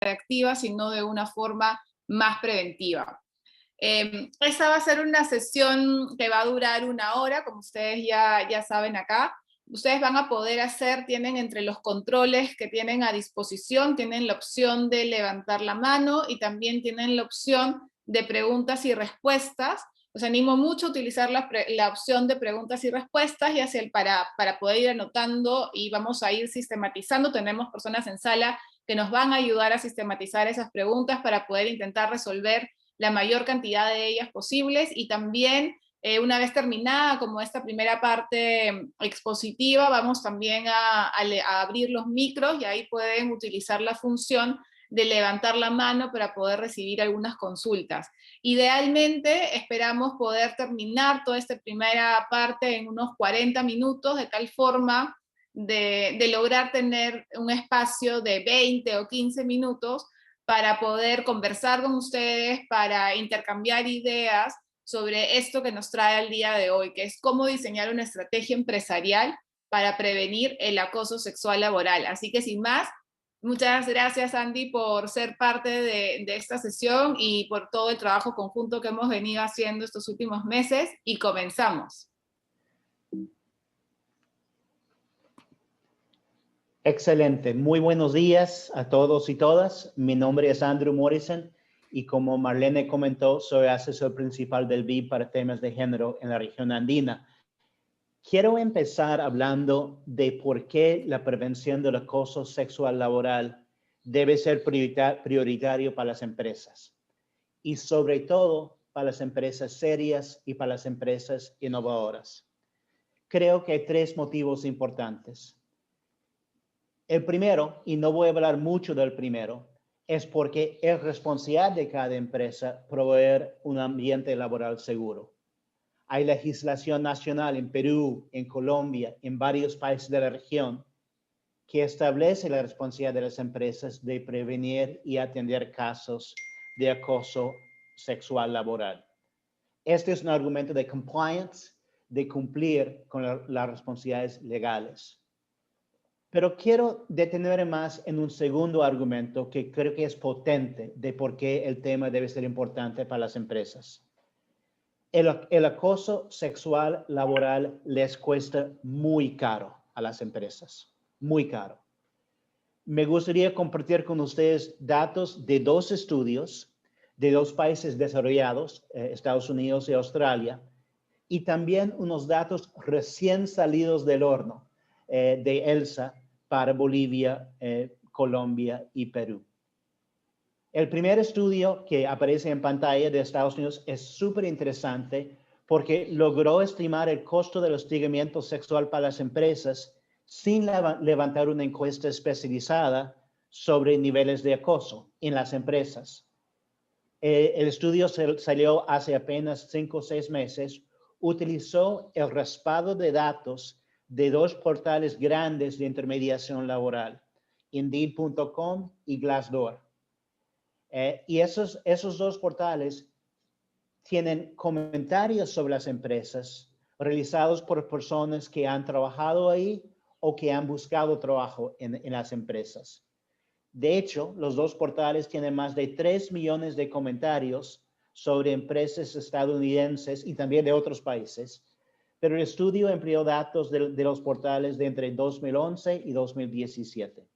reactiva, sino de una forma más preventiva. Esta va a ser una sesión que va a durar 1 hora, como ustedes ya saben acá. Ustedes van a poder tienen entre los controles que tienen a disposición, tienen la opción de levantar la mano y también tienen la opción de preguntas y respuestas. Os animo mucho a utilizar la opción de preguntas y respuestas para poder ir anotando y vamos a ir sistematizando. Tenemos personas en sala que nos van a ayudar a sistematizar esas preguntas para poder intentar resolver la mayor cantidad de ellas posibles y también una vez terminada como esta primera parte expositiva, vamos también a abrir los micros y ahí pueden utilizar la función de levantar la mano para poder recibir algunas consultas. Idealmente esperamos poder terminar toda esta primera parte en unos 40 minutos, de tal forma de lograr tener un espacio de 20 o 15 minutos para poder conversar con ustedes, para intercambiar ideas sobre esto que nos trae el día de hoy, que es cómo diseñar una estrategia empresarial para prevenir el acoso sexual laboral. Así que sin más, muchas gracias Andy por ser parte de esta sesión y por todo el trabajo conjunto que hemos venido haciendo estos últimos meses y comenzamos. Excelente. Muy buenos días a todos y todas. Mi nombre es Andrew Morrison y como Marlene comentó, soy asesor principal del BID para temas de género en la región andina. Quiero empezar hablando de por qué la prevención del acoso sexual laboral debe ser prioritario para las empresas y sobre todo para las empresas serias y para las empresas innovadoras. Creo que hay 3 motivos importantes. El primero, y no voy a hablar mucho del primero, es porque es responsabilidad de cada empresa proveer un ambiente laboral seguro. Hay legislación nacional en Perú, en Colombia, en varios países de la región que establece la responsabilidad de las empresas de prevenir y atender casos de acoso sexual laboral. Este es un argumento de compliance, de cumplir con las responsabilidades legales. Pero quiero detenerme más en un segundo argumento que creo que es potente de por qué el tema debe ser importante para las empresas. El acoso sexual laboral les cuesta muy caro a las empresas, muy caro. Me gustaría compartir con ustedes datos de 2 estudios de 2 países desarrollados, Estados Unidos y Australia, y también unos datos recién salidos del horno de ELSA para Bolivia, Colombia y Perú. El primer estudio que aparece en pantalla de Estados Unidos es súper interesante porque logró estimar el costo del hostigamiento sexual para las empresas sin levantar una encuesta especializada sobre niveles de acoso en las empresas. El estudio salió hace apenas 5 o 6 meses. Utilizó el respaldo de datos de 2 portales grandes de intermediación laboral, Indeed.com y Glassdoor. Y esos 2 portales tienen comentarios sobre las empresas realizados por personas que han trabajado ahí o que han buscado trabajo en las empresas. De hecho, los 2 portales tienen más de 3 millones de comentarios sobre empresas estadounidenses y también de otros países, pero el estudio empleó datos de los portales de entre 2011 y 2017.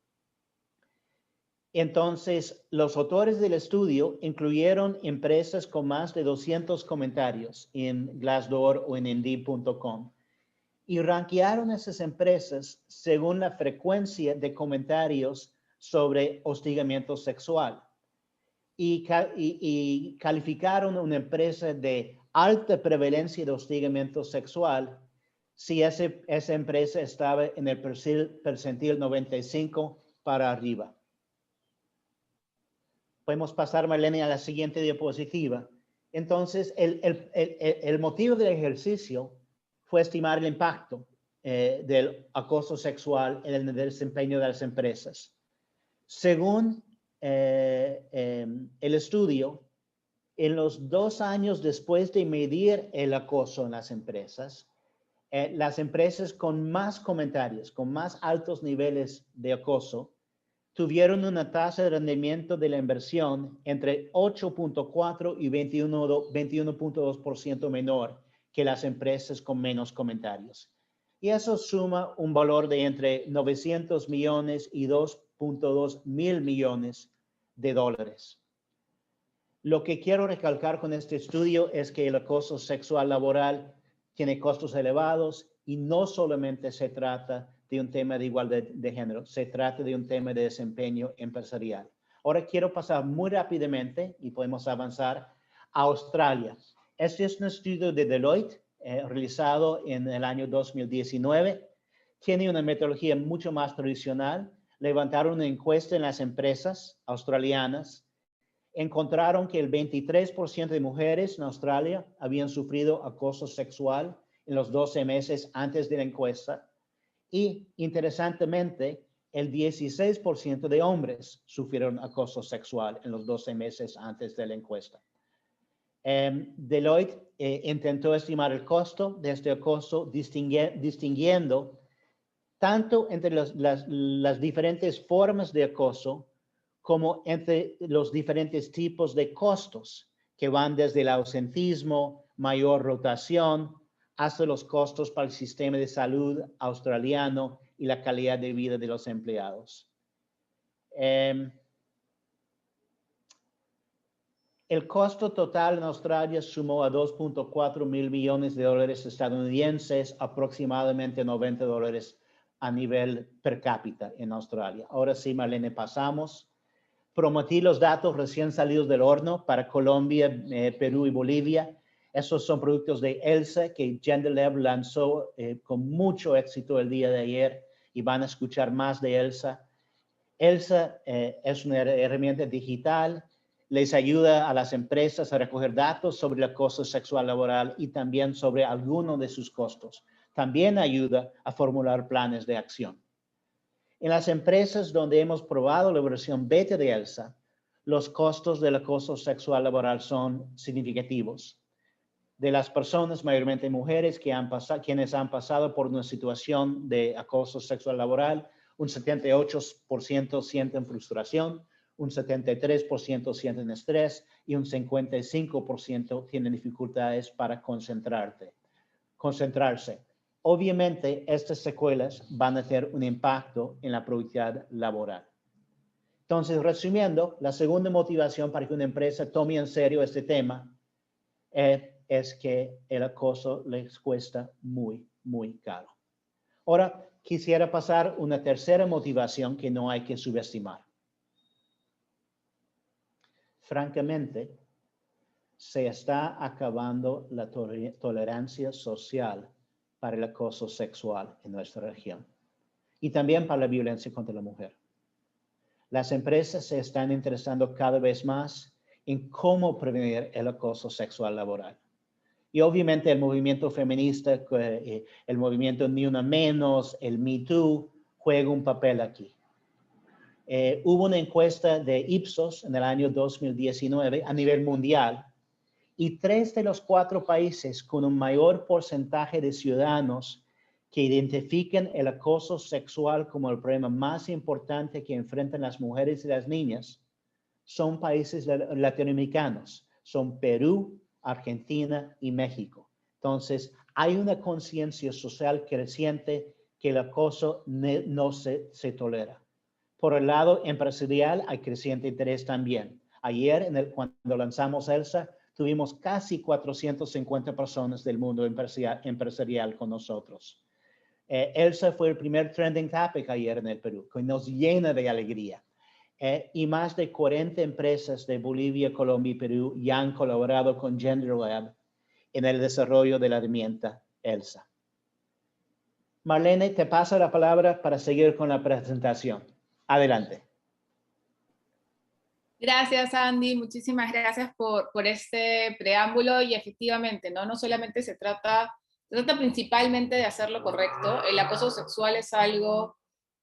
Entonces, los autores del estudio incluyeron empresas con más de 200 comentarios en Glassdoor o en Indeed.com y rankearon esas empresas según la frecuencia de comentarios sobre hostigamiento sexual y calificaron una empresa de alta prevalencia de hostigamiento sexual si esa empresa estaba en el percentil 95 para arriba. Podemos pasar, Marlene, a la siguiente diapositiva. Entonces, el motivo del ejercicio fue estimar el impacto del acoso sexual en el desempeño de las empresas. Según el estudio, en los 2 años después de medir el acoso en las empresas con más comentarios, con más altos niveles de acoso, tuvieron una tasa de rendimiento de la inversión entre 8.4 y 21.2% menor que las empresas con menos comentarios. Y eso suma un valor de entre 900 millones y 2.2 mil millones de dólares. Lo que quiero recalcar con este estudio es que el acoso sexual laboral tiene costos elevados y no solamente se trata de un tema de igualdad de género, se trata de un tema de desempeño empresarial. Ahora quiero pasar muy rápidamente y podemos avanzar a Australia. Este es un estudio de Deloitte realizado en el año 2019. Tiene una metodología mucho más tradicional. Levantaron una encuesta en las empresas australianas. Encontraron que el 23% de mujeres en Australia habían sufrido acoso sexual en los 12 meses antes de la encuesta y, interesantemente, el 16% de hombres sufrieron acoso sexual en los 12 meses antes de la encuesta. Deloitte intentó estimar el costo de este acoso distinguiendo tanto entre las diferentes formas de acoso como entre los diferentes tipos de costos que van desde el ausentismo, mayor rotación, hasta los costos para el sistema de salud australiano y la calidad de vida de los empleados. El costo total en Australia sumó a 2.4 mil millones de dólares estadounidenses, aproximadamente $90 a nivel per cápita en Australia. Ahora sí, Marlene, pasamos. Prometí los datos recién salidos del horno para Colombia, Perú y Bolivia. Esos son productos de ELSA que GenderLab lanzó con mucho éxito el día de ayer y van a escuchar más de ELSA. ELSA es una herramienta digital, les ayuda a las empresas a recoger datos sobre el acoso sexual laboral y también sobre algunos de sus costos. También ayuda a formular planes de acción. En las empresas donde hemos probado la versión beta de ELSA, los costos del acoso sexual laboral son significativos. De las personas, mayormente mujeres, quienes han pasado por una situación de acoso sexual laboral, un 78% sienten frustración, un 73% sienten estrés y un 55% tienen dificultades para concentrarse. Obviamente, estas secuelas van a tener un impacto en la productividad laboral. Entonces, resumiendo, la segunda motivación para que una empresa tome en serio este tema es que el acoso les cuesta muy, muy caro. Ahora, quisiera pasar una tercera motivación que no hay que subestimar. Francamente, se está acabando la tolerancia social para el acoso sexual en nuestra región y también para la violencia contra la mujer. Las empresas se están interesando cada vez más en cómo prevenir el acoso sexual laboral. Y obviamente el movimiento feminista, el movimiento Ni Una Menos, el Me Too, juega un papel aquí. Hubo una encuesta de Ipsos en el año 2019 a nivel mundial y 3 de los 4 países con un mayor porcentaje de ciudadanos que identifican el acoso sexual como el problema más importante que enfrentan las mujeres y las niñas son países latinoamericanos, son Perú, Argentina y México. Entonces, hay una conciencia social creciente que el acoso no se tolera. Por el lado empresarial, hay creciente interés también. Ayer, cuando lanzamos ELSA, tuvimos casi 450 personas del mundo empresarial con nosotros. ELSA fue el primer trending topic ayer en el Perú, que nos llena de alegría. Y más de 40 empresas de Bolivia, Colombia y Perú ya han colaborado con GenderLab en el desarrollo de la herramienta ELSA. Marlene, te paso la palabra para seguir con la presentación. Adelante. Gracias, Andy. Muchísimas gracias por este preámbulo y efectivamente, no solamente se trata principalmente de hacer lo correcto. El acoso sexual es algo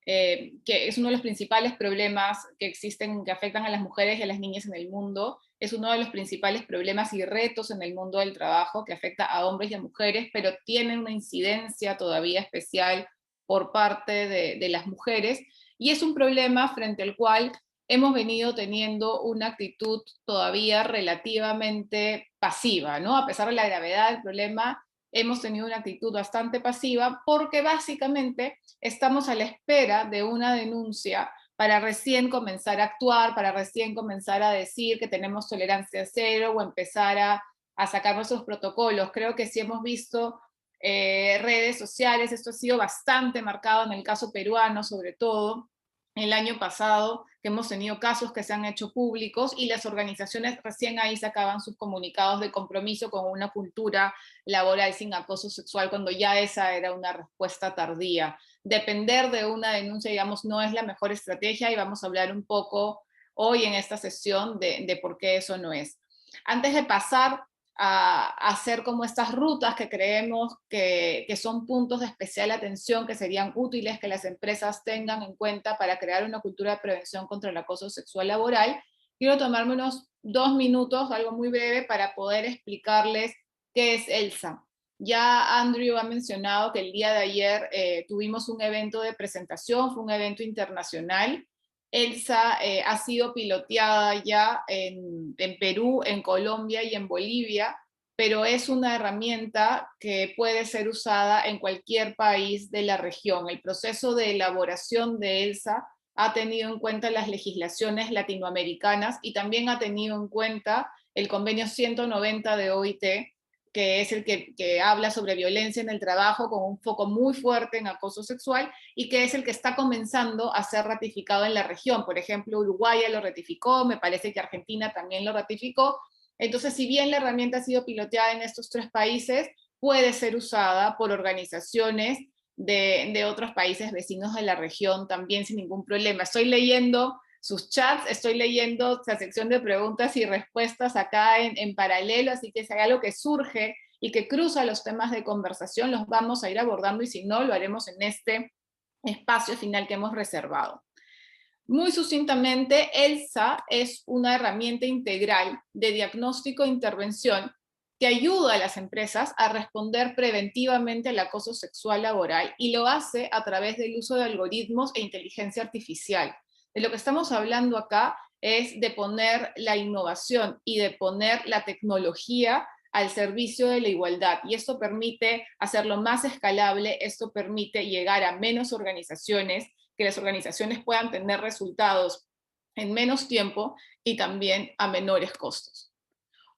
que es uno de los principales problemas que existen, que afectan a las mujeres y a las niñas en el mundo. Es uno de los principales problemas y retos en el mundo del trabajo que afecta a hombres y a mujeres, pero tiene una incidencia todavía especial por parte de las mujeres. Y es un problema frente al cual hemos venido teniendo una actitud todavía relativamente pasiva, ¿no? A pesar de la gravedad del problema, hemos tenido una actitud bastante pasiva porque básicamente estamos a la espera de una denuncia para recién comenzar a actuar, para recién comenzar a decir que tenemos tolerancia cero o empezar a sacar nuestros protocolos. Creo que sí hemos visto redes sociales, esto ha sido bastante marcado en el caso peruano, sobre todo el año pasado, que hemos tenido casos que se han hecho públicos y las organizaciones recién ahí sacaban sus comunicados de compromiso con una cultura laboral sin acoso sexual, cuando ya esa era una respuesta tardía. Depender de una denuncia, digamos, no es la mejor estrategia y vamos a hablar un poco hoy en esta sesión de por qué eso no es. Antes de pasar a hacer como estas rutas que creemos que son puntos de especial atención que serían útiles que las empresas tengan en cuenta para crear una cultura de prevención contra el acoso sexual laboral, quiero tomarme unos 2 minutos, algo muy breve, para poder explicarles qué es ELSA. Ya Andrew ha mencionado que el día de ayer tuvimos un evento de presentación, fue un evento internacional. ELSA ha sido piloteada ya en Perú, en Colombia y en Bolivia, pero es una herramienta que puede ser usada en cualquier país de la región. El proceso de elaboración de ELSA ha tenido en cuenta las legislaciones latinoamericanas y también ha tenido en cuenta el convenio 190 de OIT, que es el que habla sobre violencia en el trabajo con un foco muy fuerte en acoso sexual y que es el que está comenzando a ser ratificado en la región. Por ejemplo, Uruguay ya lo ratificó, me parece que Argentina también lo ratificó. Entonces, si bien la herramienta ha sido piloteada en estos 3 países, puede ser usada por organizaciones de otros países vecinos de la región también sin ningún problema. Estoy leyendo sus chats, estoy leyendo la sección de preguntas y respuestas acá en paralelo, así que si hay algo que surge y que cruza los temas de conversación, los vamos a ir abordando y si no, lo haremos en este espacio final que hemos reservado. Muy sucintamente, ELSA es una herramienta integral de diagnóstico e intervención que ayuda a las empresas a responder preventivamente al acoso sexual laboral y lo hace a través del uso de algoritmos e inteligencia artificial. De lo que estamos hablando acá es de poner la innovación y de poner la tecnología al servicio de la igualdad. Y esto permite hacerlo más escalable, esto permite llegar a menos organizaciones, que las organizaciones puedan tener resultados en menos tiempo y también a menores costos.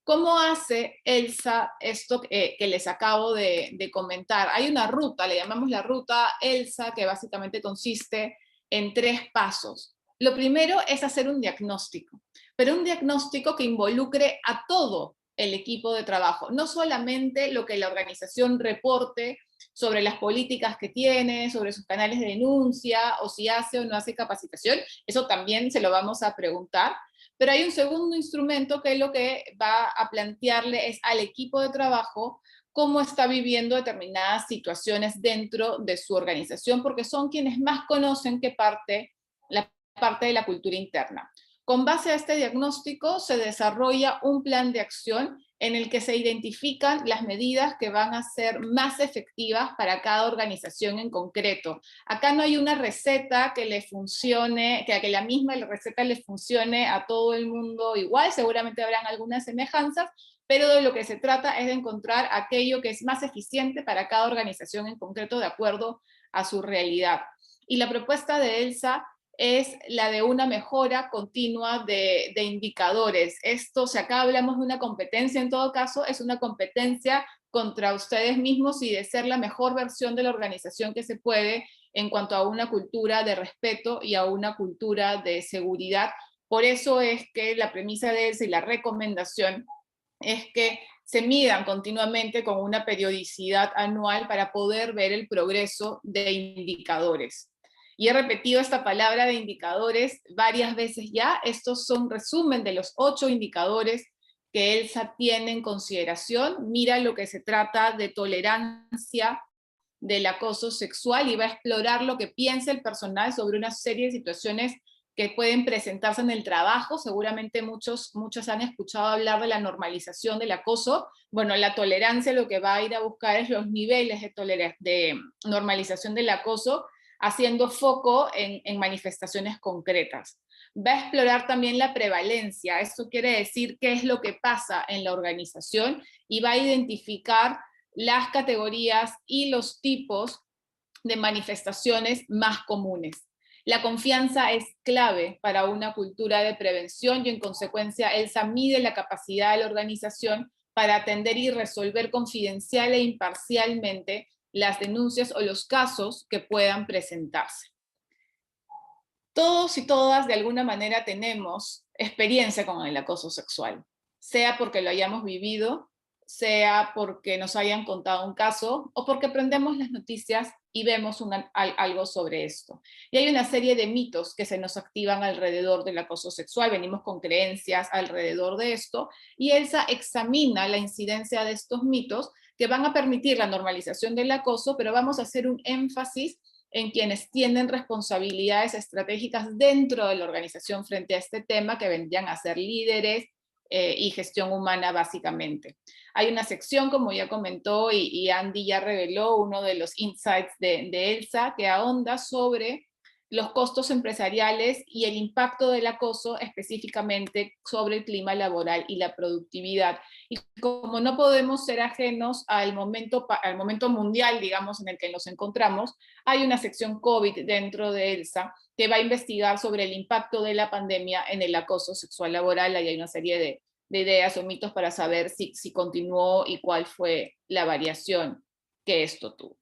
¿Cómo hace ELSA esto que les acabo de comentar? Hay una ruta, le llamamos la ruta ELSA, que básicamente consiste en 3 pasos. Lo primero es hacer un diagnóstico, pero un diagnóstico que involucre a todo el equipo de trabajo, no solamente lo que la organización reporte sobre las políticas que tiene, sobre sus canales de denuncia, o si hace o no hace capacitación, eso también se lo vamos a preguntar, pero hay un segundo instrumento que lo que va a plantearle es al equipo de trabajo cómo está viviendo determinadas situaciones dentro de su organización, porque son quienes más conocen la parte de la cultura interna. Con base a este diagnóstico se desarrolla un plan de acción en el que se identifican las medidas que van a ser más efectivas para cada organización en concreto. Acá no hay una receta que le funcione, que la misma receta le funcione a todo el mundo igual, seguramente habrán algunas semejanzas, pero de lo que se trata es de encontrar aquello que es más eficiente para cada organización en concreto de acuerdo a su realidad. Y la propuesta de ELSA es la de una mejora continua de indicadores. Esto, si acá hablamos de una competencia, en todo caso, es una competencia contra ustedes mismos y de ser la mejor versión de la organización que se puede en cuanto a una cultura de respeto y a una cultura de seguridad. Por eso es que la premisa de ELSA y la recomendación es que se midan continuamente con una periodicidad anual para poder ver el progreso de indicadores. Y he repetido esta palabra de indicadores varias veces ya. Estos son resumen de los 8 indicadores que ELSA tiene en consideración. Mira lo que se trata de tolerancia del acoso sexual y va a explorar lo que piensa el personal sobre una serie de situaciones que pueden presentarse en el trabajo. Seguramente muchos han escuchado hablar de la normalización del acoso. Bueno, la tolerancia lo que va a ir a buscar es los niveles de normalización del acoso haciendo foco en manifestaciones concretas. Va a explorar también la prevalencia, esto quiere decir qué es lo que pasa en la organización, y va a identificar las categorías y los tipos de manifestaciones más comunes. La confianza es clave para una cultura de prevención y en consecuencia ELSA mide la capacidad de la organización para atender y resolver confidencial e imparcialmente las denuncias o los casos que puedan presentarse. Todos y todas de alguna manera tenemos experiencia con el acoso sexual, sea porque lo hayamos vivido, sea porque nos hayan contado un caso o porque prendemos las noticias y vemos algo sobre esto. Y hay una serie de mitos que se nos activan alrededor del acoso sexual, venimos con creencias alrededor de esto, y ELSA examina la incidencia de estos mitos que van a permitir la normalización del acoso, pero vamos a hacer un énfasis en quienes tienen responsabilidades estratégicas dentro de la organización frente a este tema, que vendrían a ser líderes y gestión humana básicamente. Hay una sección, como ya comentó y Andy ya reveló, uno de los insights de ELSA, que ahonda sobre los costos empresariales y el impacto del acoso específicamente sobre el clima laboral y la productividad. Y como no podemos ser ajenos al momento mundial, digamos, en el que nos encontramos, hay una sección COVID dentro de ELSA que va a investigar sobre el impacto de la pandemia en el acoso sexual laboral. Ahí hay una serie de ideas o mitos para saber si continuó y cuál fue la variación que esto tuvo.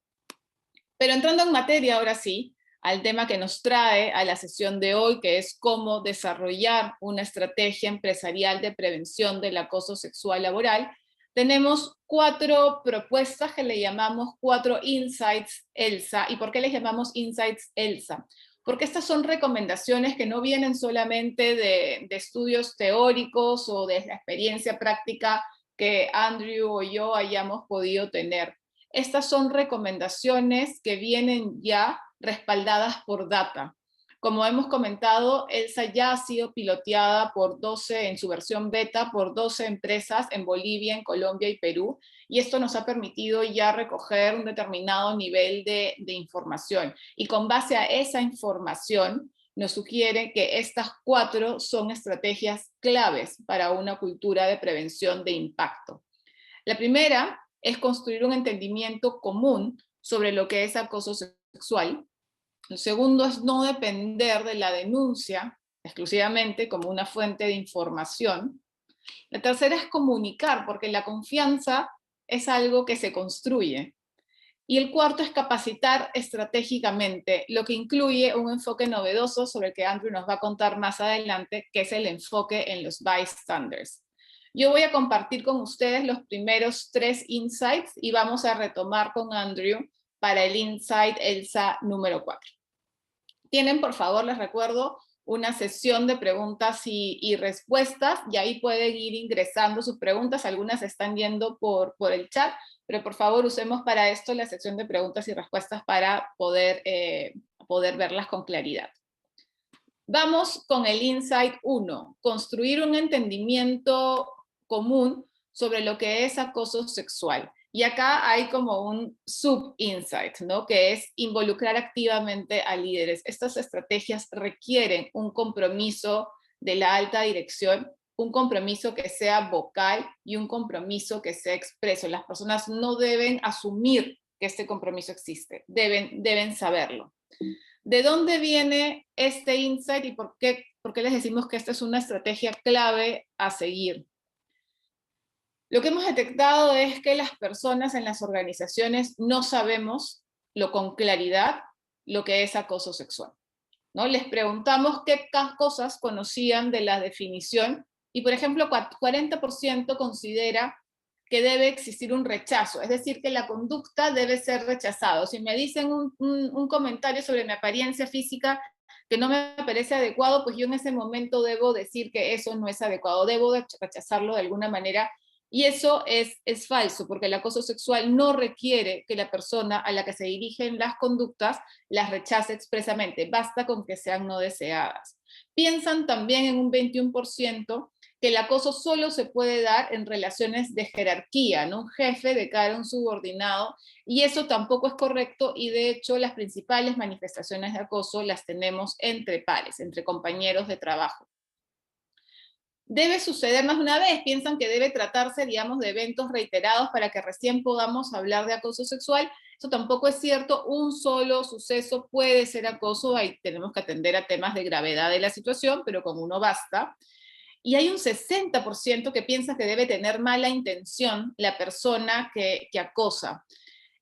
Pero entrando en materia, ahora sí, al tema que nos trae a la sesión de hoy, que es cómo desarrollar una estrategia empresarial de prevención del acoso sexual laboral, tenemos 4 propuestas que le llamamos 4 Insights ELSA. ¿Y por qué les llamamos Insights ELSA? Porque estas son recomendaciones que no vienen solamente de estudios teóricos o de la experiencia práctica que Andrew o yo hayamos podido tener. Estas son recomendaciones que vienen ya respaldadas por data. Como hemos comentado, ELSA ya ha sido piloteada por 12, en su versión beta, por 12 empresas en Bolivia, en Colombia y Perú, y esto nos ha permitido ya recoger un determinado nivel de información. Y con base a esa información, nos sugiere que estas 4 son estrategias claves para una cultura de prevención de impacto. La primera es construir un entendimiento común sobre lo que es acoso sexual. El segundo es no depender de la denuncia exclusivamente como una fuente de información. La tercera es comunicar, porque la confianza es algo que se construye. Y el cuarto es capacitar estratégicamente, lo que incluye un enfoque novedoso sobre el que Andrew nos va a contar más adelante, que es el enfoque en los bystanders. Yo voy a compartir con ustedes los primeros 3 insights y vamos a retomar con Andrew para el insight ELSA número 4. Tienen, por favor, les recuerdo, una sesión de preguntas y respuestas, y ahí pueden ir ingresando sus preguntas. Algunas están yendo por el chat, pero por favor usemos para esto la sección de preguntas y respuestas para poder verlas con claridad. Vamos con el Insight 1, construir un entendimiento común sobre lo que es acoso sexual. Y acá hay como un sub-insight, ¿no? Que es involucrar activamente a líderes. Estas estrategias requieren un compromiso de la alta dirección, un compromiso que sea vocal y un compromiso que sea expreso. Las personas no deben asumir que este compromiso existe, deben saberlo. ¿De dónde viene este insight y por qué les decimos que esta es una estrategia clave a seguir? Lo que hemos detectado es que las personas en las organizaciones no sabemos con claridad lo que es acoso sexual, ¿no? Les preguntamos qué cosas conocían de la definición y, por ejemplo, 40% considera que debe existir un rechazo, es decir, que la conducta debe ser rechazada. Si me dicen un comentario sobre mi apariencia física que no me parece adecuado, pues yo en ese momento debo decir que eso no es adecuado, debo rechazarlo de alguna manera, Y eso es falso, porque el acoso sexual no requiere que la persona a la que se dirigen las conductas las rechace expresamente, basta con que sean no deseadas. Piensan también en un 21% que el acoso solo se puede dar en relaciones de jerarquía, ¿no? Un jefe de cara a un subordinado, y eso tampoco es correcto, y de hecho las principales manifestaciones de acoso las tenemos entre pares, entre compañeros de trabajo. Debe suceder más de una vez, piensan que debe tratarse, digamos, de eventos reiterados para que recién podamos hablar de acoso sexual. Eso tampoco es cierto, un solo suceso puede ser acoso, ahí tenemos que atender a temas de gravedad de la situación, pero con uno basta. Y hay un 60% que piensa que debe tener mala intención la persona que acosa.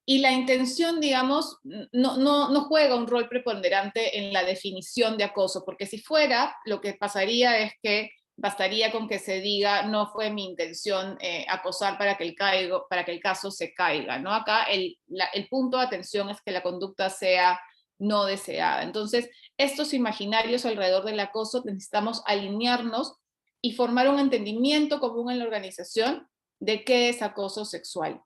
Y la intención, digamos, no juega un rol preponderante en la definición de acoso, porque si fuera, lo que pasaría es que bastaría con que se diga, no fue mi intención acosar para que el caso se caiga, ¿no? Acá el punto de atención es que la conducta sea no deseada. Entonces, estos imaginarios alrededor del acoso necesitamos alinearnos y formar un entendimiento común en la organización de qué es acoso sexual.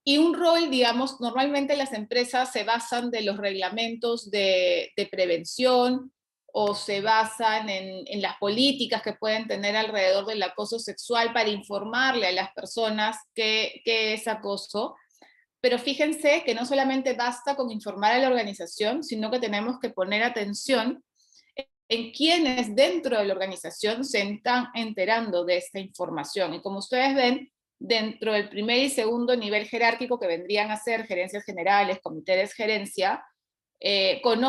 Y un rol, digamos, normalmente las empresas se basan de los reglamentos de prevención o se basan en las políticas que pueden tener alrededor del acoso sexual para informarle a las personas qué es acoso. Pero fíjense que no solamente basta con informar a la organización, sino que tenemos que poner atención en quienes dentro de la organización se están enterando de esta información. Y como ustedes ven, dentro del primer y segundo nivel jerárquico, que vendrían a ser gerencias generales, comités de gerencia,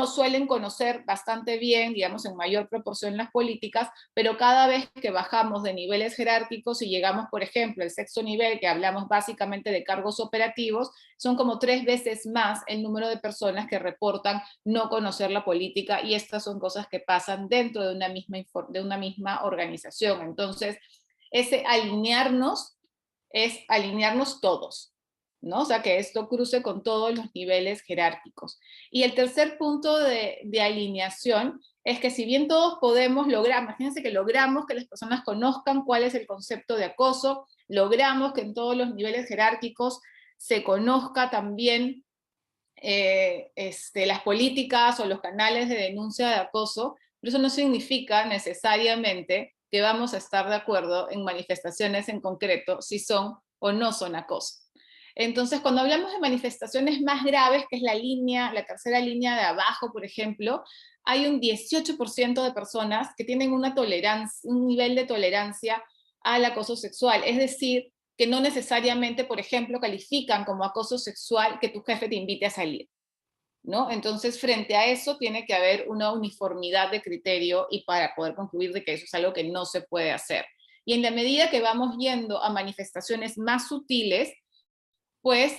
suelen conocer bastante bien, digamos, en mayor proporción las políticas, pero cada vez que bajamos de niveles jerárquicos y llegamos, por ejemplo, al sexto nivel, que hablamos básicamente de cargos operativos, son como 3 veces más el número de personas que reportan no conocer la política, y estas son cosas que pasan dentro de una misma organización. Entonces, ese alinearnos es alinearnos todos, ¿no? O sea, que esto cruce con todos los niveles jerárquicos. Y el tercer punto de alineación es que si bien todos podemos lograr, imagínense que logramos que las personas conozcan cuál es el concepto de acoso, logramos que en todos los niveles jerárquicos se conozca también las políticas o los canales de denuncia de acoso, pero eso no significa necesariamente que vamos a estar de acuerdo en manifestaciones en concreto si son o no son acoso. Entonces, cuando hablamos de manifestaciones más graves, que es la tercera línea de abajo, por ejemplo, hay un 18% de personas que tienen un nivel de tolerancia al acoso sexual. Es decir, que no necesariamente, por ejemplo, califican como acoso sexual que tu jefe te invite a salir, ¿no? Entonces, frente a eso tiene que haber una uniformidad de criterio y para poder concluir de que eso es algo que no se puede hacer. Y en la medida que vamos yendo a manifestaciones más sutiles, pues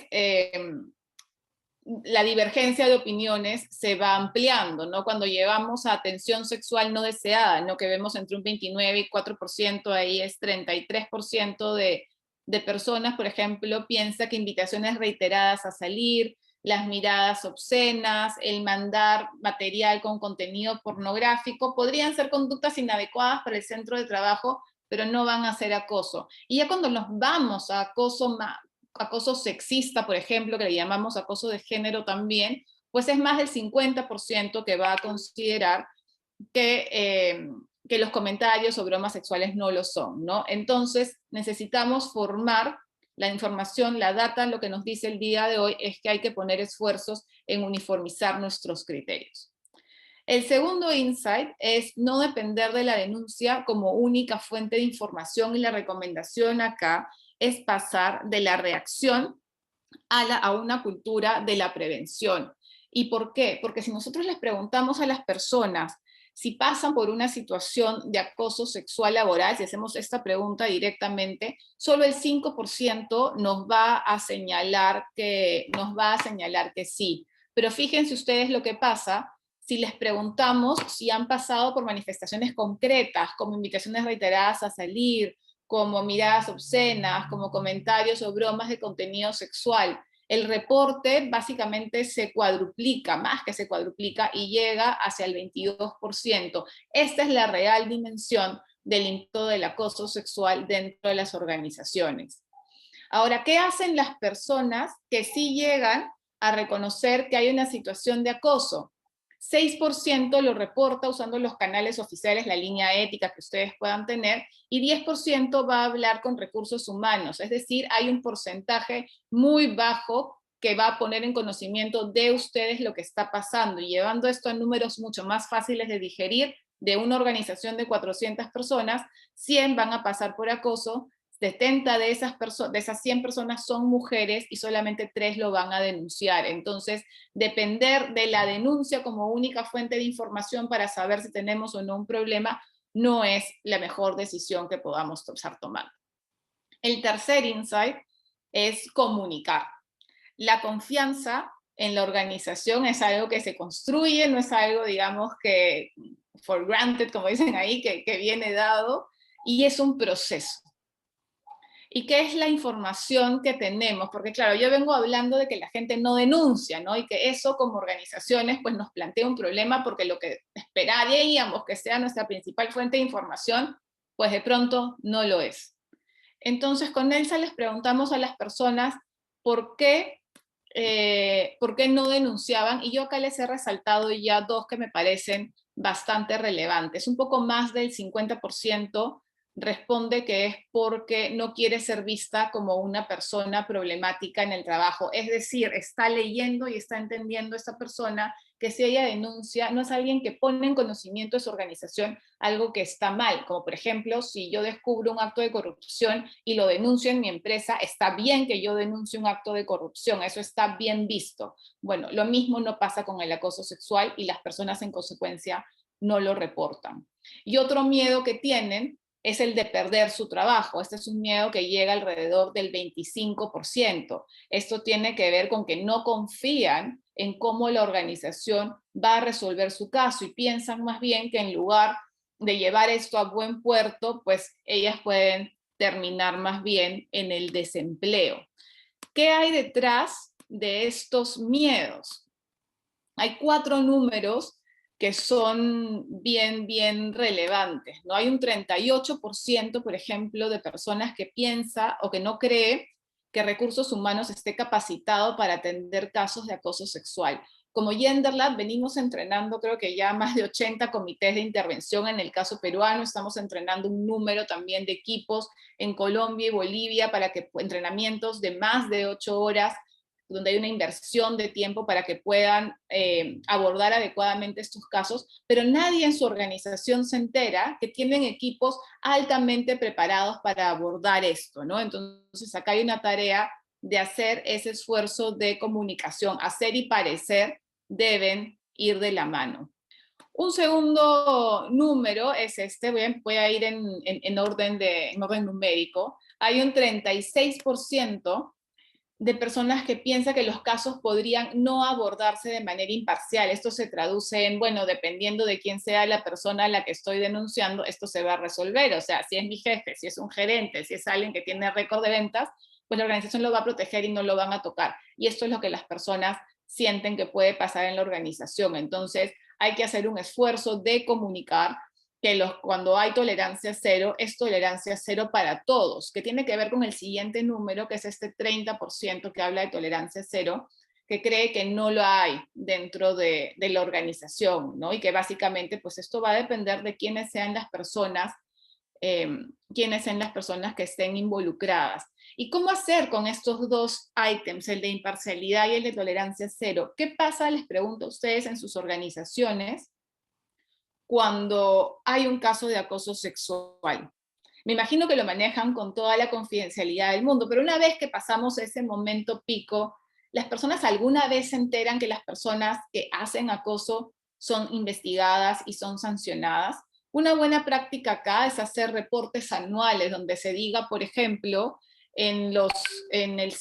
la divergencia de opiniones se va ampliando, ¿no? Cuando llevamos a atención sexual no deseada, ¿no? Que vemos entre un 29 y 4%, ahí es 33% de personas, por ejemplo, piensa que invitaciones reiteradas a salir, las miradas obscenas, el mandar material con contenido pornográfico, podrían ser conductas inadecuadas para el centro de trabajo, pero no van a ser acoso. Y ya cuando nos vamos a acoso sexista, por ejemplo, que le llamamos acoso de género también, pues es más del 50% que va a considerar que los comentarios o bromas sexuales no lo son, ¿no? Entonces necesitamos formar la información, la data, lo que nos dice el día de hoy es que hay que poner esfuerzos en uniformizar nuestros criterios. El segundo insight es no depender de la denuncia como única fuente de información, y la recomendación acá es pasar de la reacción a una cultura de la prevención. ¿Y por qué? Porque si nosotros les preguntamos a las personas si pasan por una situación de acoso sexual laboral, si hacemos esta pregunta directamente, solo el 5% nos va a señalar que sí. Pero fíjense ustedes lo que pasa si les preguntamos si han pasado por manifestaciones concretas, como invitaciones reiteradas a salir, como miradas obscenas, como comentarios o bromas de contenido sexual. El reporte básicamente se cuadruplica, más que se cuadruplica, y llega hacia el 22%. Esta es la real dimensión del impacto del acoso sexual dentro de las organizaciones. Ahora, ¿qué hacen las personas que sí llegan a reconocer que hay una situación de acoso? 6% lo reporta usando los canales oficiales, la línea ética que ustedes puedan tener, y 10% va a hablar con recursos humanos. Es decir, hay un porcentaje muy bajo que va a poner en conocimiento de ustedes lo que está pasando, y llevando esto a números mucho más fáciles de digerir. De una organización de 400 personas, 100 van a pasar por acoso, 70 de esas 100 personas son mujeres y solamente 3 lo van a denunciar. Entonces, depender de la denuncia como única fuente de información para saber si tenemos o no un problema no es la mejor decisión que podamos estar tomando. El tercer insight es comunicar. La confianza en la organización es algo que se construye, no es algo, digamos, que for granted, como dicen ahí, que viene dado, y es un proceso. ¿Y qué es la información que tenemos? Porque claro, yo vengo hablando de que la gente no denuncia, ¿no? Y que eso como organizaciones pues nos plantea un problema, porque lo que esperaríamos que sea nuestra principal fuente de información, pues de pronto no lo es. Entonces con Elsa les preguntamos a las personas por qué no denunciaban, y yo acá les he resaltado ya 2 que me parecen bastante relevantes. Un poco más del 50% responde que es porque no quiere ser vista como una persona problemática en el trabajo. Es decir, está leyendo y está entendiendo esta persona que si ella denuncia, no es alguien que pone en conocimiento de su organización algo que está mal. Como por ejemplo, si yo descubro un acto de corrupción y lo denuncio en mi empresa, está bien que yo denuncie un acto de corrupción, eso está bien visto. Bueno, lo mismo no pasa con el acoso sexual, y las personas en consecuencia no lo reportan. Y otro miedo que tienen es el de perder su trabajo. Este es un miedo que llega alrededor del 25%. Esto tiene que ver con que no confían en cómo la organización va a resolver su caso, y piensan más bien que en lugar de llevar esto a buen puerto, pues ellas pueden terminar más bien en el desempleo. ¿Qué hay detrás de estos miedos? Hay 4 números que son bien relevantes, ¿no? Hay un 38%, por ejemplo, de personas que piensa o que no cree que Recursos Humanos esté capacitado para atender casos de acoso sexual. Como GenderLab venimos entrenando, creo que ya más de 80 comités de intervención en el caso peruano. Estamos entrenando un número también de equipos en Colombia y Bolivia para que entrenamientos de más de 8 horas, donde hay una inversión de tiempo para que puedan abordar adecuadamente estos casos, pero nadie en su organización se entera que tienen equipos altamente preparados para abordar esto, ¿no? Entonces acá hay una tarea de hacer ese esfuerzo de comunicación. Hacer y parecer deben ir de la mano. Un segundo número es este, voy a ir en orden numérico. Hay un 36% de personas que piensan que los casos podrían no abordarse de manera imparcial. Esto se traduce en, bueno, dependiendo de quién sea la persona a la que estoy denunciando, esto se va a resolver. O sea, si es mi jefe, si es un gerente, si es alguien que tiene récord de ventas, pues la organización lo va a proteger y no lo van a tocar. Y esto es lo que las personas sienten que puede pasar en la organización. Entonces, hay que hacer un esfuerzo de comunicar que cuando hay tolerancia cero, es tolerancia cero para todos, que tiene que ver con el siguiente número, que es este 30% que habla de tolerancia cero, que cree que no lo hay dentro de la organización, ¿no? Y que básicamente, pues esto va a depender de quiénes sean las personas que estén involucradas. ¿Y cómo hacer con estos 2 ítems, el de imparcialidad y el de tolerancia cero? ¿Qué pasa, les pregunto a ustedes, en sus organizaciones cuando hay un caso de acoso sexual? Me imagino que lo manejan con toda la confidencialidad del mundo, pero una vez que pasamos ese momento pico, ¿las personas alguna vez se enteran que las personas que hacen acoso son investigadas y son sancionadas? Una buena práctica acá es hacer reportes anuales donde se diga, por ejemplo, en el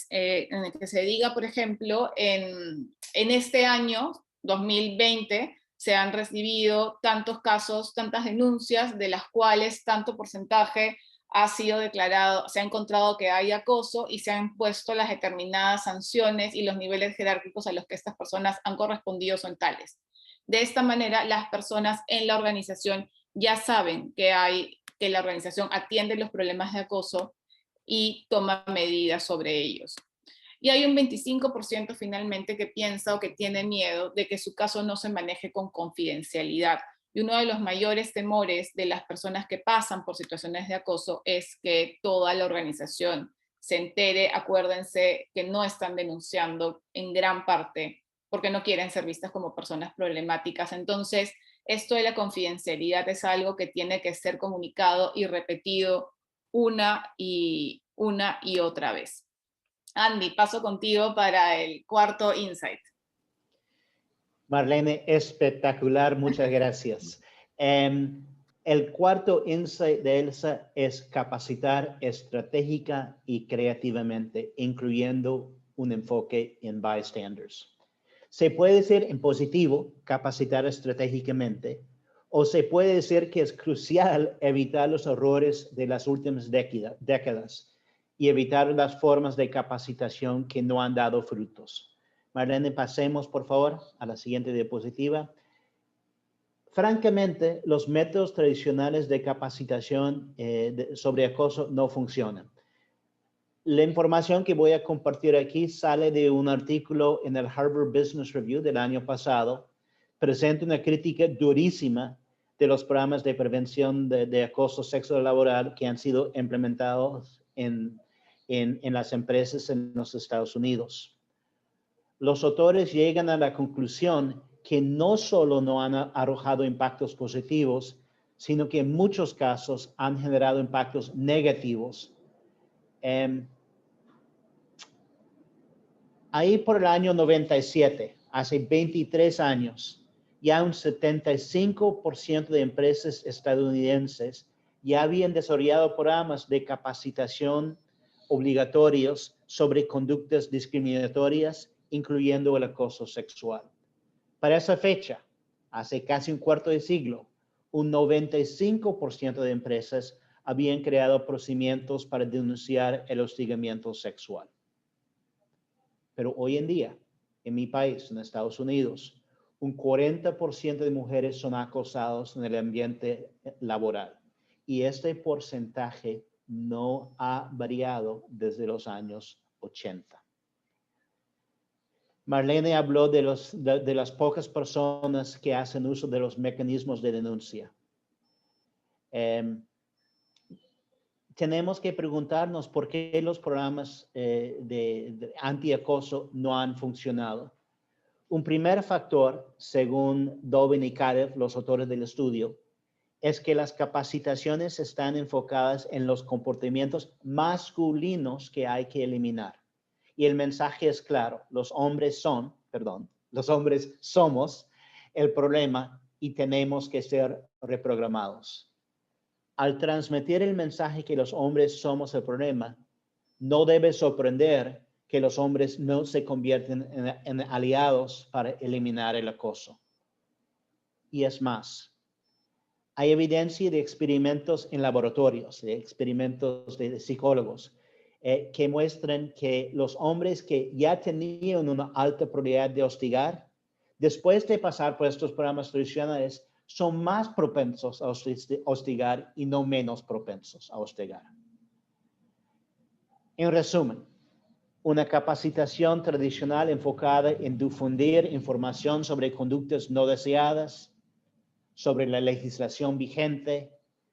que se diga, por ejemplo, en este año 2020 se han recibido tantos casos, tantas denuncias, de las cuales tanto porcentaje ha sido declarado, se ha encontrado que hay acoso, y se han puesto las determinadas sanciones, y los niveles jerárquicos a los que estas personas han correspondido son tales. De esta manera, las personas en la organización ya saben que hay que la organización atiende los problemas de acoso y toma medidas sobre ellos. Y hay un 25% finalmente que piensa o que tiene miedo de que su caso no se maneje con confidencialidad. Y uno de los mayores temores de las personas que pasan por situaciones de acoso es que toda la organización se entere. Acuérdense que no están denunciando en gran parte porque no quieren ser vistas como personas problemáticas. Entonces, esto de la confidencialidad es algo que tiene que ser comunicado y repetido una y otra vez. Andy, paso contigo para el cuarto insight. Marlene, espectacular, muchas gracias. El cuarto insight de Elsa es capacitar estratégica y creativamente, incluyendo un enfoque en bystanders. Se puede decir en positivo, capacitar estratégicamente, o se puede decir que es crucial evitar los errores de las últimas décadas y evitar las formas de capacitación que no han dado frutos. Marlene, pasemos por favor a la siguiente diapositiva. Francamente, los métodos tradicionales de capacitación sobre acoso no funcionan. La información que voy a compartir aquí sale de un artículo en el Harvard Business Review del año pasado. Presenta una crítica durísima de los programas de prevención de acoso sexual laboral que han sido implementados en las empresas en los Estados Unidos. Los autores llegan a la conclusión que no solo no han arrojado impactos positivos, sino que en muchos casos han generado impactos negativos. Ahí por el año 97, hace 23 años, ya un 75% de empresas estadounidenses ya habían desarrollado programas de capacitación obligatorios sobre conductas discriminatorias, incluyendo el acoso sexual. Para esa fecha, hace casi un cuarto de siglo, un 95% de empresas habían creado procedimientos para denunciar el hostigamiento sexual. Pero hoy en día, en mi país, en Estados Unidos, un 40% de mujeres son acosadas en el ambiente laboral. Y este porcentaje no ha variado desde los años 80. Marlene habló de las pocas personas que hacen uso de los mecanismos de denuncia. Tenemos que preguntarnos por qué los programas de antiacoso no han funcionado. Un primer factor, según Dobin y Karev, los autores del estudio, es que las capacitaciones están enfocadas en los comportamientos masculinos que hay que eliminar. Y el mensaje es claro, los hombres somos el problema y tenemos que ser reprogramados. Al transmitir el mensaje que los hombres somos el problema, no debe sorprender que los hombres no se convierten en aliados para eliminar el acoso. Y es más, hay evidencia de experimentos en laboratorios, de experimentos de psicólogos, que muestran que los hombres que ya tenían una alta probabilidad de hostigar, después de pasar por estos programas tradicionales, son más propensos a hostigar y no menos propensos a hostigar. En resumen, una capacitación tradicional enfocada en difundir información sobre conductas no deseadas, sobre la legislación vigente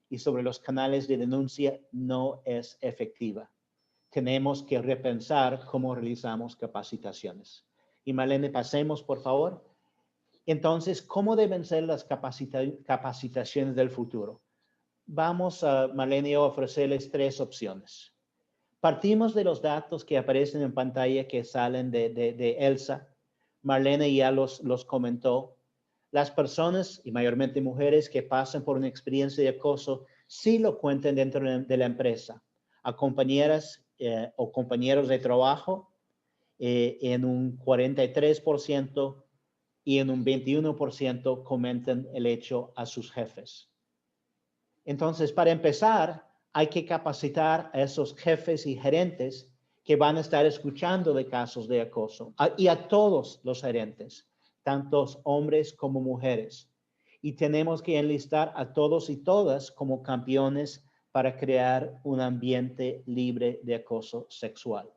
y sobre los canales de denuncia no es efectiva. Tenemos que repensar cómo realizamos capacitaciones. Y Marlene, pasemos, por favor. Entonces, ¿cómo deben ser las capacitaciones del futuro? Vamos a, Marlene, a ofrecerles 3 opciones. Partimos de los datos que aparecen en pantalla que salen de Elsa. Marlene ya los comentó. Las personas, y mayormente mujeres, que pasan por una experiencia de acoso, sí lo cuentan dentro de la empresa. A compañeras o compañeros de trabajo en un 43% y en un 21% comentan el hecho a sus jefes. Entonces, para empezar, hay que capacitar a esos jefes y gerentes que van a estar escuchando de casos de acoso y a todos los gerentes, tanto hombres como mujeres. y tenemos que enlistar a todos y todas como campeones para crear un ambiente libre de acoso sexual.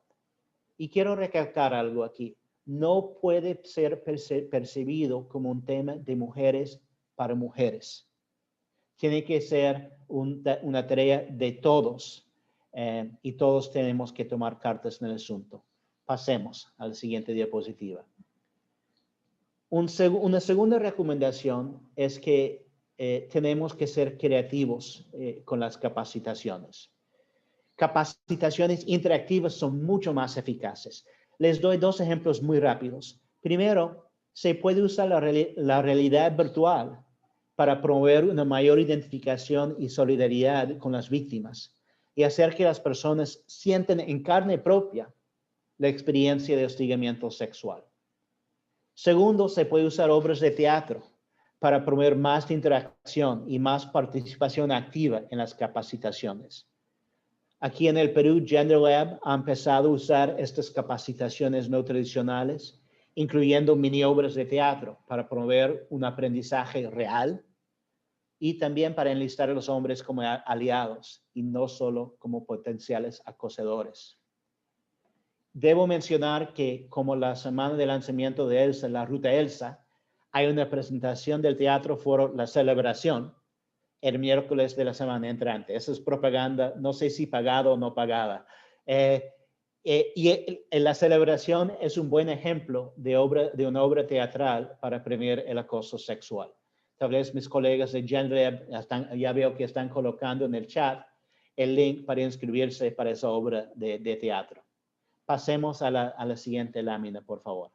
Y quiero recalcar algo aquí. No puede ser percibido como un tema de mujeres para mujeres. Tiene que ser una tarea de todos y todos tenemos que tomar cartas en el asunto. Pasemos a la siguiente diapositiva. Una segunda recomendación es que tenemos que ser creativos con las capacitaciones. Capacitaciones interactivas son mucho más eficaces. Les doy dos ejemplos muy rápidos. Primero, se puede usar la realidad virtual para promover una mayor identificación y solidaridad con las víctimas y hacer que las personas sientan en carne propia la experiencia de hostigamiento sexual. Segundo, se puede usar obras de teatro para promover más interacción y más participación activa en las capacitaciones. Aquí en el Perú, Gender Lab ha empezado a usar estas capacitaciones no tradicionales, incluyendo mini obras de teatro para promover un aprendizaje real y también para enlistar a los hombres como aliados y no solo como potenciales acosadores. Debo mencionar que como la semana de lanzamiento de ELSA, la Ruta ELSA, hay una presentación del Teatro Foro La Celebración el miércoles de la semana entrante. Esa es propaganda, no sé si pagada o no pagada. La celebración es un buen ejemplo de una obra teatral para prevenir el acoso sexual. Tal vez mis colegas de Gender Lab ya veo que están colocando en el chat el link para inscribirse para esa obra de teatro. Pasemos a la siguiente lámina, por favor.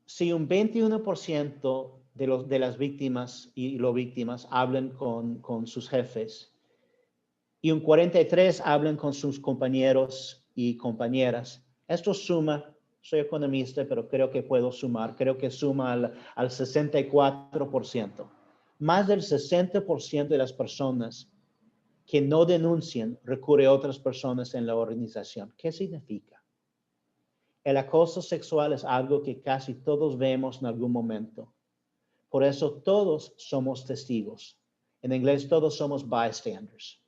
Si un 21% de las víctimas y los víctimas hablan con sus jefes y un 43% hablan con sus compañeros y compañeras, esto suma, soy economista, pero creo que puedo sumar, creo que suma al 64%. Más del 60% de las personas que no denuncian recurren a otras personas en la organización. ¿Qué significa? El acoso sexual es algo que casi todos vemos en algún momento. Por eso todos somos testigos. En inglés todos somos bystanders.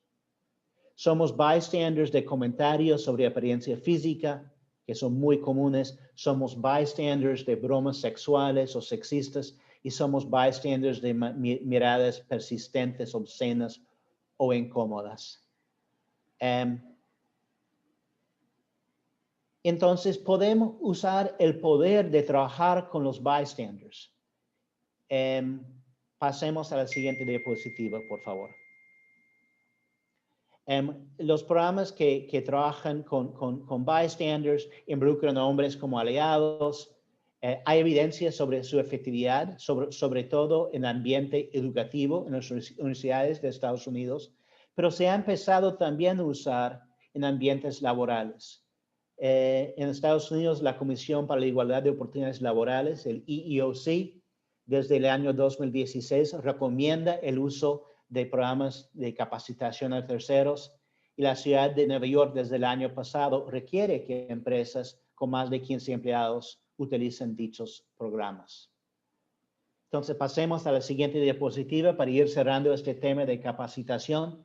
Somos bystanders de comentarios sobre apariencia física, que son muy comunes. Somos bystanders de bromas sexuales o sexistas y somos bystanders de miradas persistentes, obscenas o incómodas. Entonces podemos usar el poder de trabajar con los bystanders. Pasemos a la siguiente diapositiva, por favor. Los programas que trabajan con bystanders involucran a hombres como aliados. Hay evidencia sobre su efectividad, sobre todo en el ambiente educativo en las universidades de Estados Unidos, pero se ha empezado también a usar en ambientes laborales. En Estados Unidos, la Comisión para la Igualdad de Oportunidades Laborales, el EEOC, desde el año 2016 recomienda el uso de programas de capacitación a terceros y la ciudad de Nueva York desde el año pasado requiere que empresas con más de 15 empleados utilicen dichos programas. Entonces pasemos a la siguiente diapositiva para ir cerrando este tema de capacitación.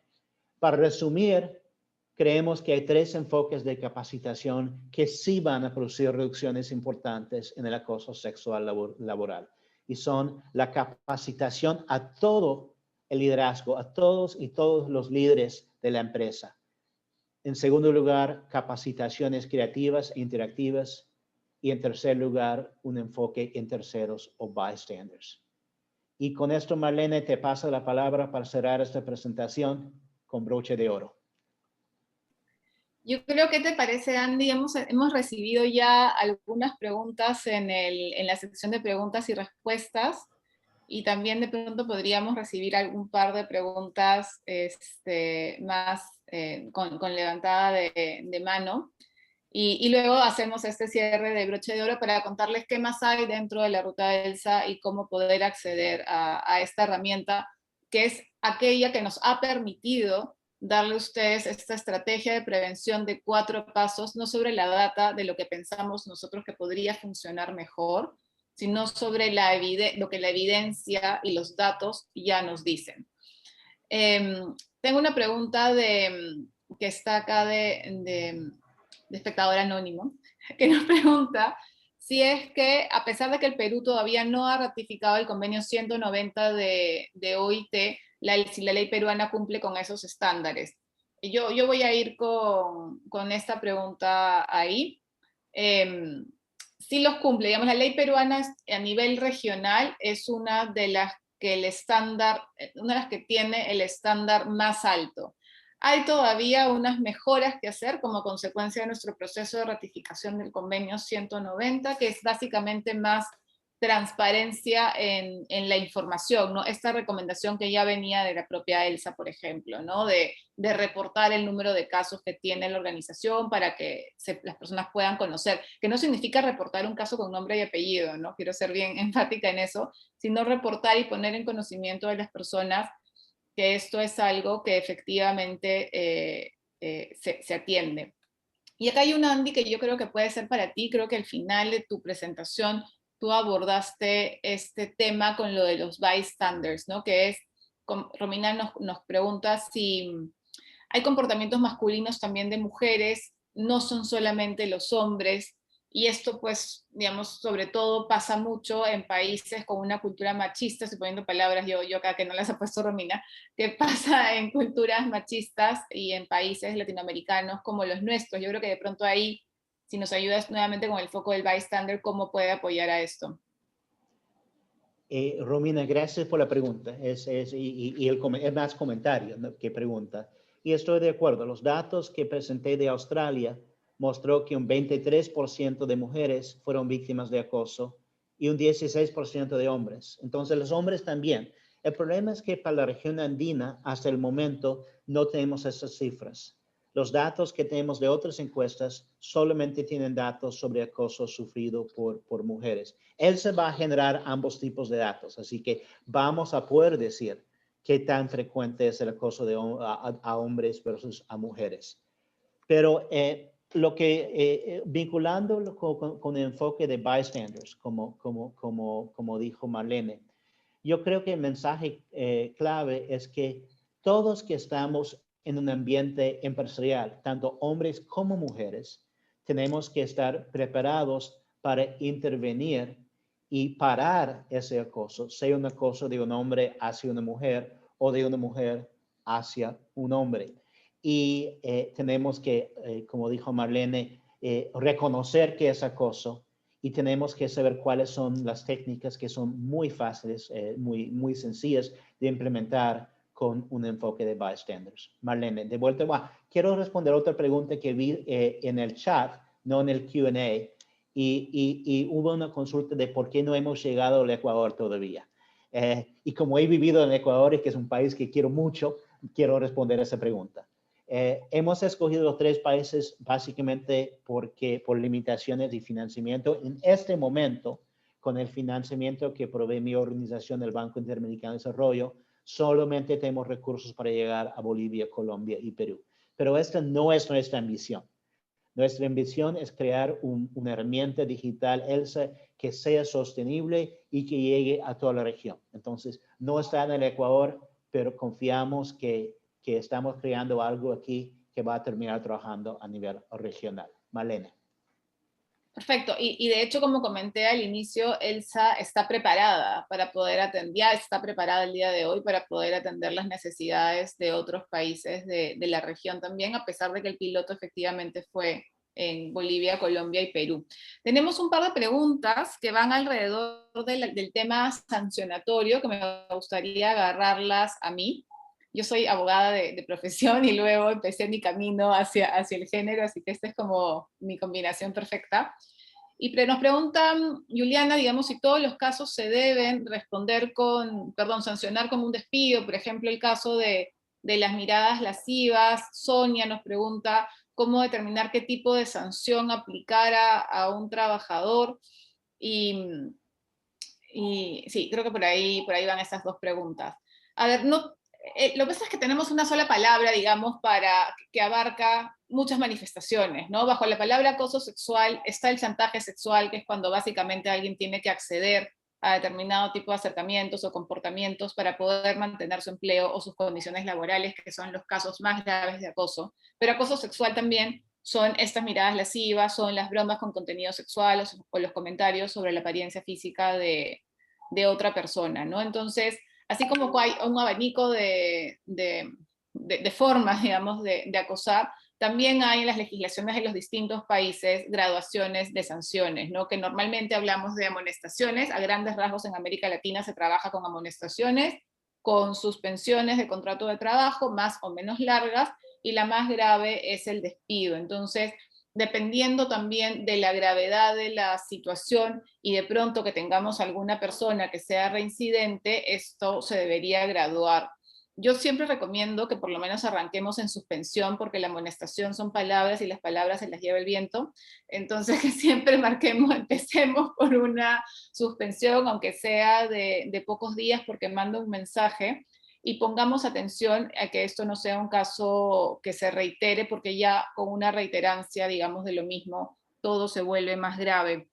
Para resumir, creemos que hay tres enfoques de capacitación que sí van a producir reducciones importantes en el acoso sexual laboral. Y son la capacitación a todo el liderazgo, a todos y todos los líderes de la empresa. En segundo lugar, capacitaciones creativas e interactivas. Y en tercer lugar, un enfoque en terceros o bystanders. Y con esto, Marlene, te paso la palabra para cerrar esta presentación con broche de oro. Yo creo que te parece, Andy, hemos recibido ya algunas preguntas en la sección de preguntas y respuestas, y también de pronto podríamos recibir algún par de preguntas más con levantada de mano, y luego hacemos este cierre de broche de oro para contarles qué más hay dentro de la Ruta ELSA y cómo poder acceder a esta herramienta, que es aquella que nos ha permitido darle a ustedes esta estrategia de prevención de 4 pasos, no sobre la data de lo que pensamos nosotros que podría funcionar mejor, sino sobre lo que la evidencia y los datos ya nos dicen. Tengo una pregunta que está acá de espectador anónimo, que nos pregunta si es que, a pesar de que el Perú todavía no ha ratificado el convenio 190 de OIT, si la ley peruana cumple con esos estándares. Yo voy a ir con esta pregunta ahí. Si los cumple, digamos, la ley peruana a nivel regional es una de las una de las que tiene el estándar más alto. Hay todavía unas mejoras que hacer como consecuencia de nuestro proceso de ratificación del convenio 190, que es básicamente más transparencia en la información, ¿no? Esta recomendación que ya venía de la propia ELSA, por ejemplo, ¿no? De reportar el número de casos que tiene la organización para que las personas puedan conocer, que no significa reportar un caso con nombre y apellido, ¿no? Quiero ser bien enfática en eso, sino reportar y poner en conocimiento de las personas que esto es algo que efectivamente se atiende. Y acá hay un Andy que yo creo que puede ser para ti, creo que al final de tu presentación tú abordaste este tema con lo de los bystanders, ¿no? Que es, Romina nos pregunta si hay comportamientos masculinos también de mujeres, no son solamente los hombres, y esto pues, digamos, sobre todo pasa mucho en países con una cultura machista, estoy poniendo palabras yo acá que no las ha puesto Romina, que pasa en culturas machistas y en países latinoamericanos como los nuestros. Yo creo que de pronto ahí, si nos ayudas nuevamente con el foco del bystander, ¿cómo puede apoyar a esto? Romina, gracias por la pregunta. Es más comentario, ¿no?, que pregunta. Y estoy de acuerdo. Los datos que presenté de Australia mostró que un 23% de mujeres fueron víctimas de acoso y un 16% de hombres. Entonces, los hombres también. El problema es que para la región andina, hasta el momento, no tenemos esas cifras. Los datos que tenemos de otras encuestas solamente tienen datos sobre acoso sufrido por mujeres. Él se va a generar ambos tipos de datos, así que vamos a poder decir qué tan frecuente es el acoso a hombres versus a mujeres. Pero vinculándolo con el enfoque de bystanders, como dijo Marlene, yo creo que el mensaje clave es que todos que estamos en un ambiente empresarial, tanto hombres como mujeres, tenemos que estar preparados para intervenir y parar ese acoso, sea un acoso de un hombre hacia una mujer o de una mujer hacia un hombre. Y tenemos que, como dijo Marlene, reconocer que es acoso y tenemos que saber cuáles son las técnicas que son muy fáciles, muy sencillas de implementar con un enfoque de bystanders. Marlene, de vuelta, quiero responder otra pregunta que vi en el chat, no en el Q&A, y hubo una consulta de por qué no hemos llegado al Ecuador todavía. Y como he vivido en Ecuador, que es un país que quiero mucho, quiero responder a esa pregunta. Hemos escogido los 3 países básicamente por limitaciones de financiamiento. En este momento, con el financiamiento que provee mi organización, el Banco Interamericano de Desarrollo, solamente tenemos recursos para llegar a Bolivia, Colombia y Perú. Pero esta no es nuestra ambición. Nuestra ambición es crear una herramienta digital, ELSA, que sea sostenible y que llegue a toda la región. Entonces, no está en el Ecuador, pero confiamos que estamos creando algo aquí que va a terminar trabajando a nivel regional. Marlene. Perfecto, y de hecho, como comenté al inicio, ELSA está preparada para poder atender, ya está preparada el día de hoy para poder atender las necesidades de otros países de la región también, a pesar de que el piloto efectivamente fue en Bolivia, Colombia y Perú. Tenemos un par de preguntas que van alrededor del tema sancionatorio, que me gustaría agarrarlas a mí. Yo soy abogada de profesión y luego empecé mi camino hacia el género, así que esta es como mi combinación perfecta. Y nos pregunta Juliana, digamos, si todos los casos se deben sancionar como un despido, por ejemplo, el caso de las miradas lascivas. Sonia nos pregunta cómo determinar qué tipo de sanción aplicar a un trabajador. Y sí, creo que por ahí van esas 2 preguntas. A ver, no, lo que pasa es que tenemos una sola palabra, digamos, para que abarca muchas manifestaciones, ¿no? Bajo la palabra acoso sexual está el chantaje sexual, que es cuando básicamente alguien tiene que acceder a determinado tipo de acercamientos o comportamientos para poder mantener su empleo o sus condiciones laborales, que son los casos más graves de acoso. Pero acoso sexual también son estas miradas lascivas, son las bromas con contenido sexual o los comentarios sobre la apariencia física de otra persona, ¿no? Entonces, así como hay un abanico de formas, digamos, de acosar, también hay en las legislaciones de los distintos países graduaciones de sanciones, ¿no? Que normalmente hablamos de amonestaciones, a grandes rasgos en América Latina se trabaja con amonestaciones, con suspensiones de contrato de trabajo más o menos largas, y la más grave es el despido. Entonces, dependiendo también de la gravedad de la situación y de pronto que tengamos alguna persona que sea reincidente, esto se debería graduar. Yo siempre recomiendo que por lo menos arranquemos en suspensión, porque la amonestación son palabras y las palabras se las lleva el viento. Entonces, que siempre empecemos por una suspensión, aunque sea de pocos días, porque manda un mensaje, y pongamos atención a que esto no sea un caso que se reitere, porque ya con una reiterancia, digamos, de lo mismo, todo se vuelve más grave.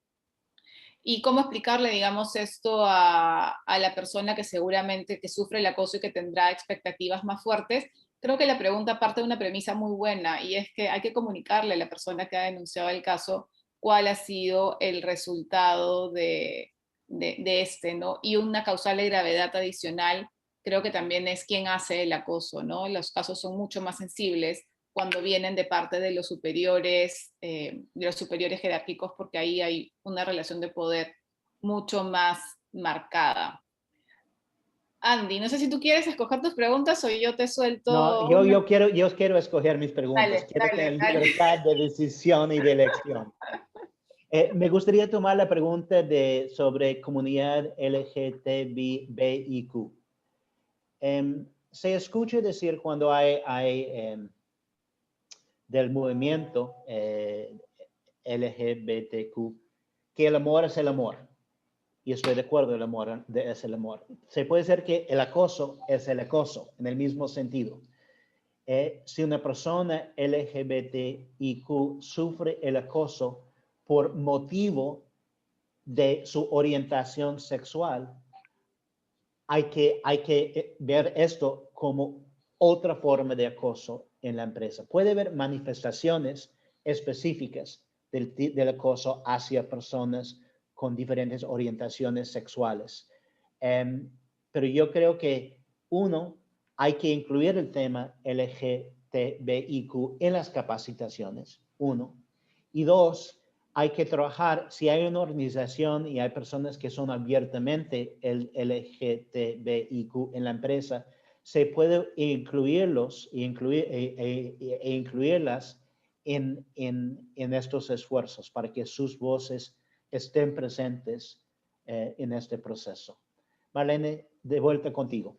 ¿Y cómo explicarle, digamos, esto a la persona que seguramente que sufre el acoso y que tendrá expectativas más fuertes? Creo que la pregunta parte de una premisa muy buena, y es que hay que comunicarle a la persona que ha denunciado el caso cuál ha sido el resultado de este, ¿no? Y una causal de gravedad adicional, creo que también es quién hace el acoso, ¿no? Los casos son mucho más sensibles cuando vienen de parte de los superiores jerárquicos, porque ahí hay una relación de poder mucho más marcada. Andy, no sé si tú quieres escoger tus preguntas o yo te No, suelto yo, una. yo quiero escoger mis preguntas. Dale, Quiero dale, tener dale. libertad de decisión y de elección. Me gustaría tomar la pregunta sobre comunidad LGTBIQ. Se escucha decir cuando hay del movimiento LGBTQ que el amor es el amor. Y estoy de acuerdo, el amor es el amor. Se puede decir que el acoso es el acoso, en el mismo sentido. Si una persona LGBTIQ sufre el acoso por motivo de su orientación sexual, hay que ver esto como otra forma de acoso en la empresa. Puede haber manifestaciones específicas del acoso hacia personas con diferentes orientaciones sexuales. Pero yo creo que, uno, hay que incluir el tema LGTBIQ en las capacitaciones, uno. Y dos, hay que trabajar, si hay una organización y hay personas que son abiertamente el LGTBIQ en la empresa, se puede incluirlos e incluirlas en estos esfuerzos para que sus voces estén presentes en este proceso. Marlene, de vuelta contigo.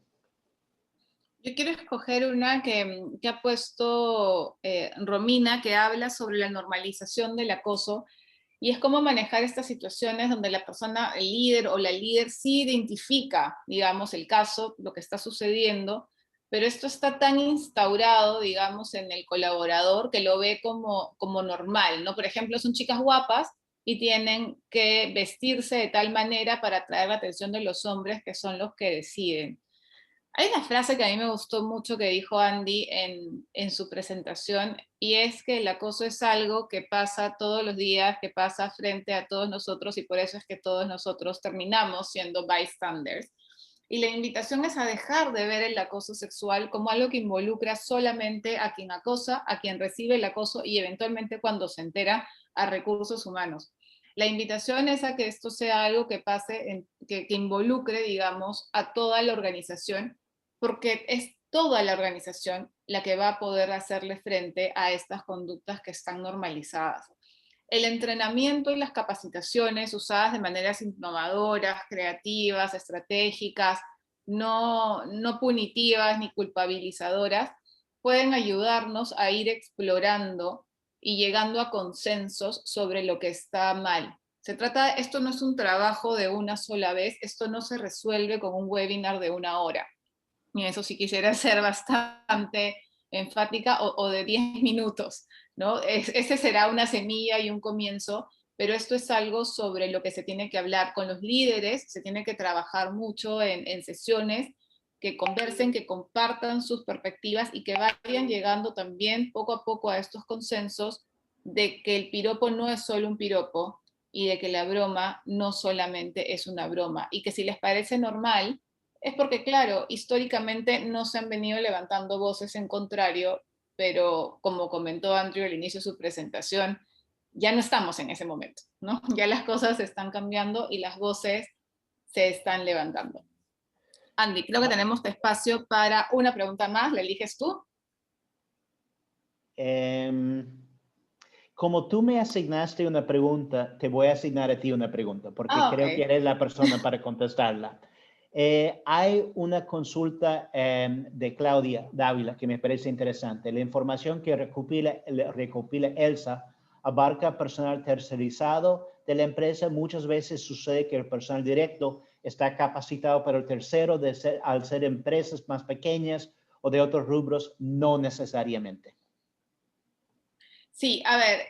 Yo quiero escoger una que ha puesto Romina, que habla sobre la normalización del acoso, y es cómo manejar estas situaciones donde la persona, el líder o la líder, sí identifica, digamos, el caso, lo que está sucediendo, pero esto está tan instaurado, digamos, en el colaborador que lo ve como normal, ¿no? Por ejemplo, son chicas guapas y tienen que vestirse de tal manera para atraer la atención de los hombres, que son los que deciden. Hay una frase que a mí me gustó mucho que dijo Andy en su presentación, y es que el acoso es algo que pasa todos los días, que pasa frente a todos nosotros, y por eso es que todos nosotros terminamos siendo bystanders. Y la invitación es a dejar de ver el acoso sexual como algo que involucra solamente a quien acosa, a quien recibe el acoso y eventualmente, cuando se entera, a recursos humanos. La invitación es a que esto sea algo que pase, que involucre, digamos, a toda la organización, porque es toda la organización la que va a poder hacerle frente a estas conductas que están normalizadas. El entrenamiento y las capacitaciones usadas de maneras innovadoras, creativas, estratégicas, no punitivas ni culpabilizadoras, pueden ayudarnos a ir explorando y llegando a consensos sobre lo que está mal. Esto no es un trabajo de una sola vez, esto no se resuelve con un webinar de 1 hora. y eso sí quisiera ser bastante enfática, o de 10 minutos, ¿no? Ese será una semilla y un comienzo, pero esto es algo sobre lo que se tiene que hablar con los líderes, se tiene que trabajar mucho en sesiones, que conversen, que compartan sus perspectivas y que vayan llegando también poco a poco a estos consensos de que el piropo no es solo un piropo y de que la broma no solamente es una broma, y que si les parece normal, es porque, claro, históricamente no se han venido levantando voces en contrario, pero como comentó Andrew al inicio de su presentación, ya no estamos en ese momento, ¿no? Ya las cosas están cambiando y las voces se están levantando. Andy, creo que tenemos espacio para una pregunta más. ¿La eliges tú? Como tú me asignaste una pregunta, te voy a asignar a ti una pregunta, porque creo que Ok. eres la persona para contestarla. Hay una consulta de Claudia Dávila que me parece interesante. La información que recopila Elsa abarca personal tercerizado de la empresa. Muchas veces sucede que el personal directo está capacitado para el tercero, al ser empresas más pequeñas o de otros rubros, no necesariamente. Sí, a ver,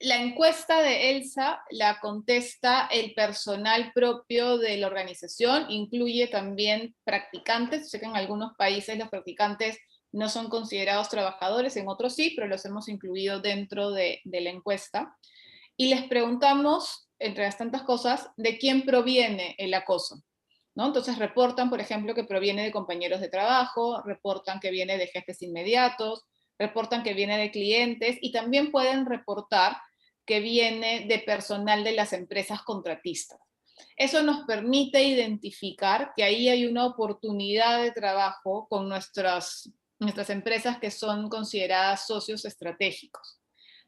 la encuesta de Elsa la contesta el personal propio de la organización, incluye también practicantes. Sé que en algunos países los practicantes no son considerados trabajadores, en otros sí, pero los hemos incluido dentro de la encuesta. Y les preguntamos, entre las tantas cosas, de quién proviene el acoso, ¿no? Entonces reportan, por ejemplo, que proviene de compañeros de trabajo, reportan que viene de jefes inmediatos, reportan que viene de clientes, y también pueden reportar que viene de personal de las empresas contratistas. Eso nos permite identificar que ahí hay una oportunidad de trabajo con nuestras empresas que son consideradas socios estratégicos.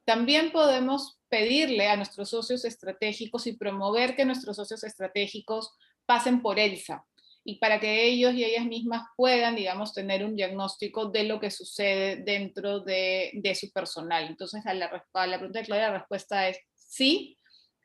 También podemos pedirle a nuestros socios estratégicos y promover que nuestros socios estratégicos pasen por ELSA, y para que ellos y ellas mismas puedan, digamos, tener un diagnóstico de lo que sucede dentro de su personal. Entonces, a la pregunta de Claudia, la respuesta es sí.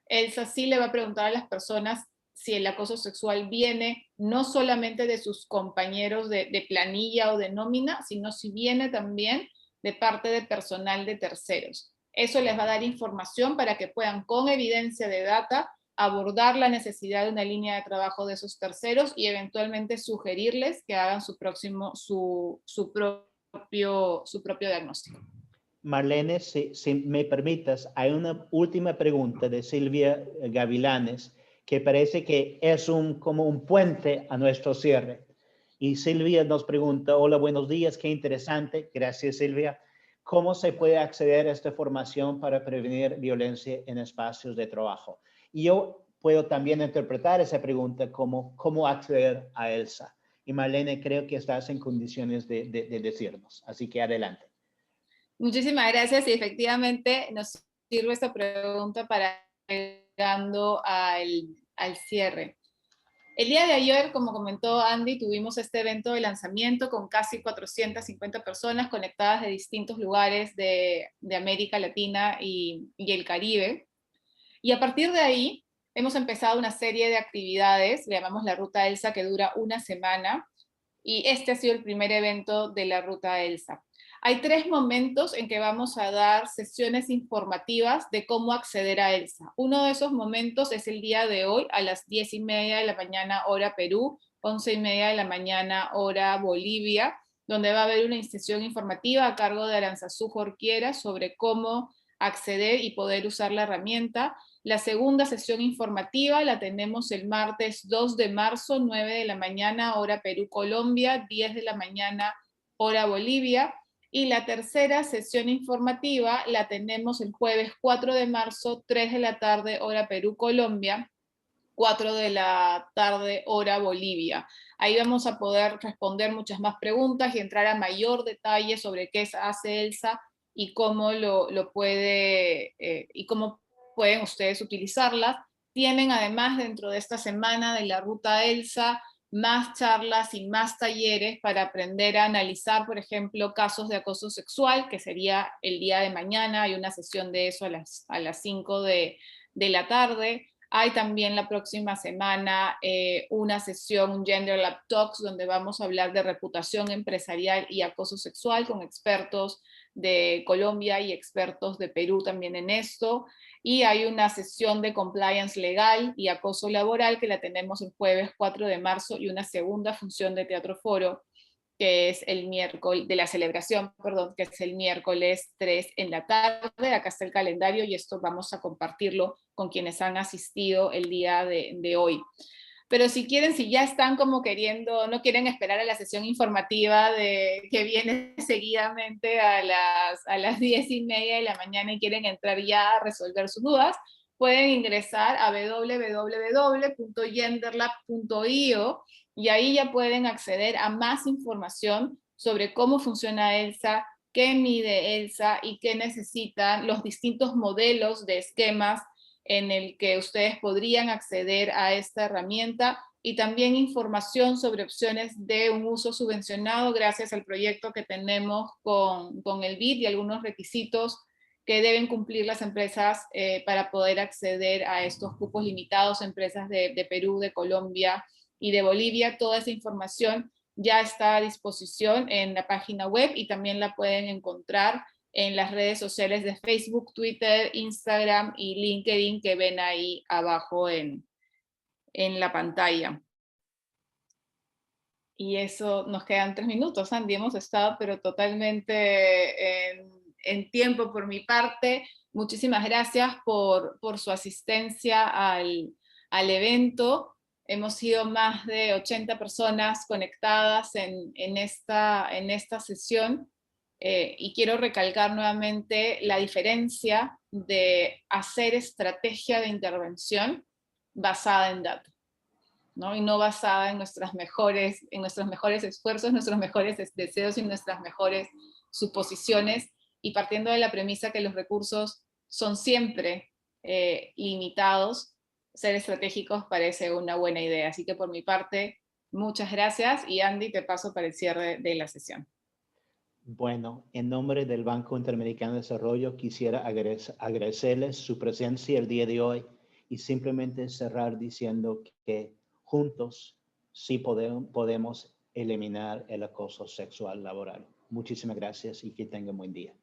ELSA sí le va a preguntar a las personas si el acoso sexual viene no solamente de sus compañeros de planilla o de nómina, sino si viene también de parte de personal de terceros. Eso les va a dar información para que puedan, con evidencia de data, abordar la necesidad de una línea de trabajo de esos terceros y eventualmente sugerirles que hagan su propio diagnóstico. Marlene, si me permitas, hay una última pregunta de Silvia Gavilanes que parece que es como un puente a nuestro cierre. Y Silvia nos pregunta: hola, buenos días, qué interesante. Gracias, Silvia. ¿Cómo se puede acceder a esta formación para prevenir violencia en espacios de trabajo? Y yo puedo también interpretar esa pregunta como cómo acceder a ELSA. Y Marlene, creo que estás en condiciones de decirnos. Así que adelante. Muchísimas gracias, y efectivamente nos sirve esta pregunta para ir llegando al cierre. El día de ayer, como comentó Andy, tuvimos este evento de lanzamiento con casi 450 personas conectadas de distintos lugares de América Latina y el Caribe. Y a partir de ahí hemos empezado una serie de actividades, le llamamos la Ruta ELSA, que dura una semana, y este ha sido el primer evento de la Ruta ELSA. Hay 3 momentos en que vamos a dar sesiones informativas de cómo acceder a ELSA. Uno de esos momentos es el día de hoy a las 10:30 de la mañana hora Perú, 11:30 de la mañana hora Bolivia, donde va a haber una sesión informativa a cargo de Aranzazú Jorquiera sobre cómo acceder y poder usar la herramienta. La segunda sesión informativa la tenemos el martes 2 de marzo, 9 de la mañana, hora Perú, Colombia, 10 de la mañana, hora Bolivia. Y la tercera sesión informativa la tenemos el jueves 4 de marzo, 3 de la tarde, hora Perú, Colombia, 4 de la tarde, hora Bolivia. Ahí vamos a poder responder muchas más preguntas y entrar a mayor detalle sobre qué hace ELSA y cómo lo puede, y cómo pueden ustedes utilizarlas. Tienen además dentro de esta semana de la Ruta ELSA más charlas y más talleres para aprender a analizar, por ejemplo, casos de acoso sexual, que sería el día de mañana. Hay una sesión de eso a las 5 de la tarde. Hay también la próxima semana una sesión, un Gender Lab Talks, donde vamos a hablar de reputación empresarial y acoso sexual con expertos de Colombia y expertos de Perú también en esto. Y hay una sesión de compliance legal y acoso laboral que la tenemos el jueves 4 de marzo y una segunda función de Teatro Foro que es el miércoles, de la celebración, perdón, que es el miércoles 3 en la tarde. Acá está el calendario y esto vamos a compartirlo con quienes han asistido el día de hoy. Pero si quieren, si ya están como queriendo, no quieren esperar a la sesión informativa que viene seguidamente a las 10:30 de la mañana y quieren entrar ya a resolver sus dudas, pueden ingresar a www.genderlab.io y ahí ya pueden acceder a más información sobre cómo funciona ELSA, qué mide ELSA y qué necesitan los distintos modelos de esquemas en el que ustedes podrían acceder a esta herramienta y también información sobre opciones de un uso subvencionado gracias al proyecto que tenemos con el BID y algunos requisitos que deben cumplir las empresas para poder acceder a estos cupos limitados, empresas de Perú, de Colombia y de Bolivia. Toda esa información ya está a disposición en la página web y también la pueden encontrar en las redes sociales de Facebook, Twitter, Instagram y LinkedIn que ven ahí abajo en la pantalla. Y eso, nos quedan 3 minutos, Andy, hemos estado pero totalmente en tiempo por mi parte. Muchísimas gracias por su asistencia al evento. Hemos sido más de 80 personas conectadas en esta sesión. Y quiero recalcar nuevamente la diferencia de hacer estrategia de intervención basada en datos, ¿no? Y no basada en nuestros mejores esfuerzos, nuestros mejores deseos y nuestras mejores suposiciones, y partiendo de la premisa que los recursos son siempre limitados, ser estratégicos parece una buena idea. Así que por mi parte, muchas gracias, y Andy, te paso para el cierre de la sesión. Bueno, en nombre del Banco Interamericano de Desarrollo quisiera agradecerles su presencia el día de hoy y simplemente cerrar diciendo que juntos sí podemos eliminar el acoso sexual laboral. Muchísimas gracias y que tengan buen día.